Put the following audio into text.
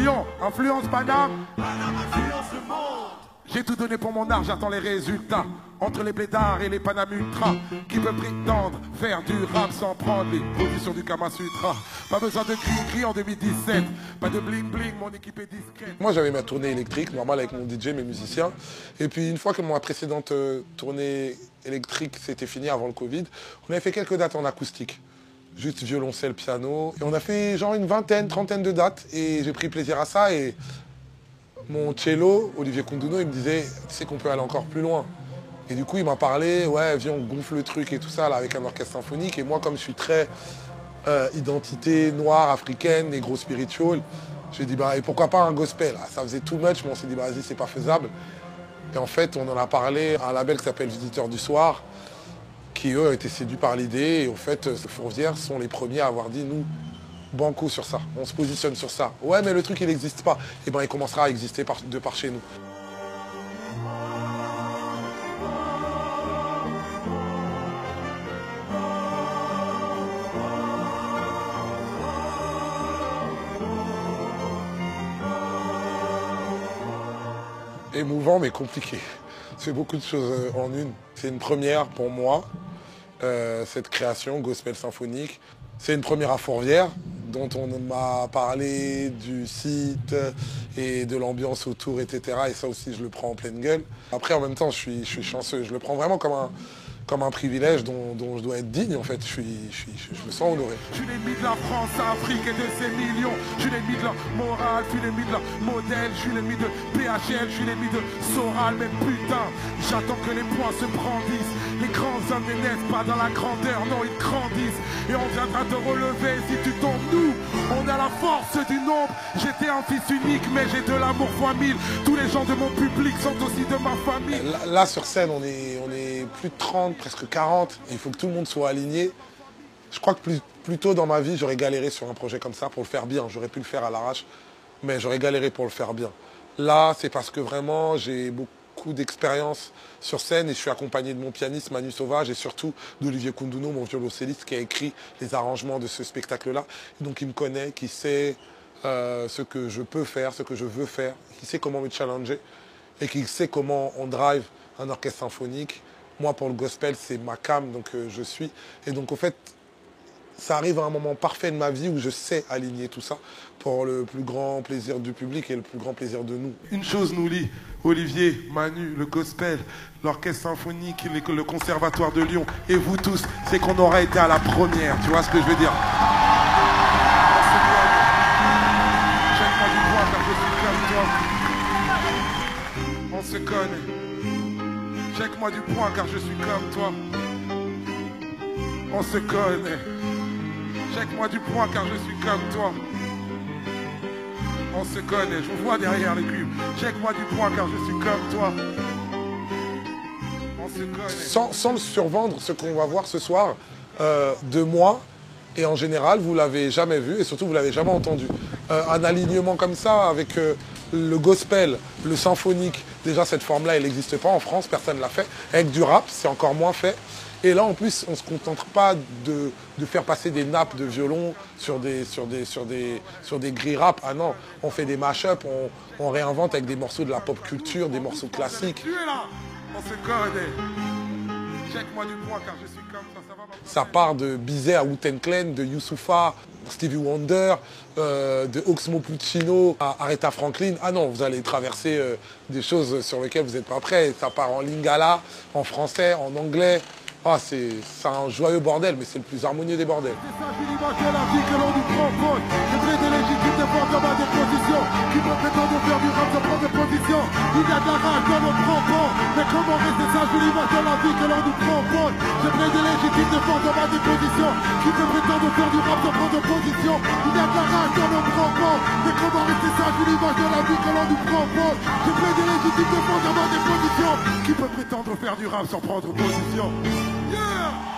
Lyon, influence Paname. Paname influence le monde. J'ai tout donné pour mon art, j'attends les résultats. Entre les blédards et les Paname Ultra, qui peut prétendre faire du rap sans prendre les positions du Kama Sutra. Pas besoin de cri-cri en 2017, pas de bling-bling, mon équipe est discrète. Moi j'avais ma tournée électrique, normale avec mon DJ, mes musiciens. Et puis une fois que ma précédente tournée électrique s'était finie avant le Covid, on avait fait quelques dates en acoustique. Juste violoncelle, piano. Et on a fait genre une vingtaine, trentaine de dates. Et j'ai pris plaisir à ça. Et mon cello, Olivier Koundouno, il me disait, tu sais qu'on peut aller encore plus loin. Et du coup, il m'a parlé, ouais, viens, on gonfle le truc et tout ça, là, avec un orchestre symphonique. Et moi, comme je suis très identité noire, africaine, négro spiritual, j'ai dit, bah, et pourquoi pas un gospel? Ça faisait too much, mais on s'est dit, bah, vas-y, c'est pas faisable. Et en fait, on en a parlé à un label qui s'appelle Visiteurs du Soir, qui, eux, ont été séduits par l'idée. Et en fait, Fourvière sont les premiers à avoir dit, nous, banco sur ça, on se positionne sur ça. Ouais, mais le truc, il n'existe pas. Et ben, il commencera à exister de par chez nous. Émouvant, mais compliqué. C'est beaucoup de choses en une. C'est une première pour moi, cette création gospel symphonique. C'est une première à Fourvière, dont on m'a parlé du site et de l'ambiance autour, etc. Et ça aussi, je le prends en pleine gueule. Après, en même temps, je suis chanceux. Je le prends vraiment comme un privilège dont je dois être digne, en fait. Je me sens honoré. Je suis l'ennemi de la France, Afrique et de ses millions. Je suis l'ennemi de leur morale, je suis l'ennemi de leur modèle. Je suis l'ennemi de PHL, je suis l'ennemi de Soral. Mais putain, j'attends que les poings se brandissent. Les grands hommes ne naissent pas dans la grandeur, non, ils grandissent. Et on viendra te relever si tu tombes. Nous, on a la force du nombre. J'étais un fils unique, mais j'ai de l'amour fois 1000. Tous les gens de mon public sont aussi de ma famille. Là, sur scène, on est plus de 30, presque 40. Il faut que tout le monde soit aligné. Je crois que plus tôt dans ma vie, j'aurais galéré sur un projet comme ça pour le faire bien. J'aurais pu le faire à l'arrache, mais j'aurais galéré pour le faire bien. Là, c'est parce que vraiment, j'ai beaucoup d'expérience sur scène et je suis accompagné de mon pianiste Manu Sauvage et surtout d'Olivier Koundouno, mon violoncelliste, qui a écrit les arrangements de ce spectacle-là. Donc, il me connaît, qui sait ce que je peux faire, ce que je veux faire, qui sait comment me challenger et qui sait comment on drive un orchestre symphonique. Moi, pour le gospel, c'est ma came, donc je suis. Et donc, en fait, ça arrive à un moment parfait de ma vie où je sais aligner tout ça pour le plus grand plaisir du public et le plus grand plaisir de nous. Une chose nous lie, Olivier, Manu, le gospel, l'orchestre symphonique, le conservatoire de Lyon, et vous tous, c'est qu'on aurait été à la première, tu vois ce que je veux dire? Check-moi du bois car je suis comme toi. On se connaît. Check-moi du poing car je suis comme toi. On se connaît. Check-moi du poing car je suis comme toi. On se connaît. Je vous vois derrière les cubes. Check-moi du poing car je suis comme toi. On se connaît. Sans le survendre, ce qu'on va voir ce soir, de moi, et en général, vous ne l'avez jamais vu et surtout, vous ne l'avez jamais entendu. Un alignement comme ça avec le gospel, le symphonique, déjà cette forme-là, elle n'existe pas en France, personne ne l'a fait. Avec du rap, c'est encore moins fait. Et là, en plus, on ne se contente pas de faire passer des nappes de violon sur des grilles rap. Ah non, on fait des mash-up, on réinvente avec des morceaux de la pop culture, des morceaux classiques. Tu es là, on se connaît. Check-moi du poing car je suis comme ça, ça va. Ça part de Bizet à Wu-Tang Clan, de Youssoupha, Stevie Wonder, de Oxmo Puccino à Aretha Franklin. Ah non, vous allez traverser des choses sur lesquelles vous n'êtes pas prêts. Ça part en lingala, en français, en anglais. Ah, c'est un joyeux bordel, mais c'est le plus harmonieux des bordels. C'est ça, j'ai l'image de la vie que l'on nous propose. C'est très légitime de voir comme des positions qui me prétendent faire du rap sans prendre de position. Il y a de la rage dans nos propos. Mais comment rester sage de l'image de la vie que l'on nous propose? C'est très légitime de voir comme des positions qui me prétendent faire du rap sans prendre de position. Il y a de la rage dans nos propos. Mais comment rester sage de l'image de la vie que l'on nous propose? C'est très légitime de voir comme des positions qui peut prétendre faire du rap sans prendre position. Yeah!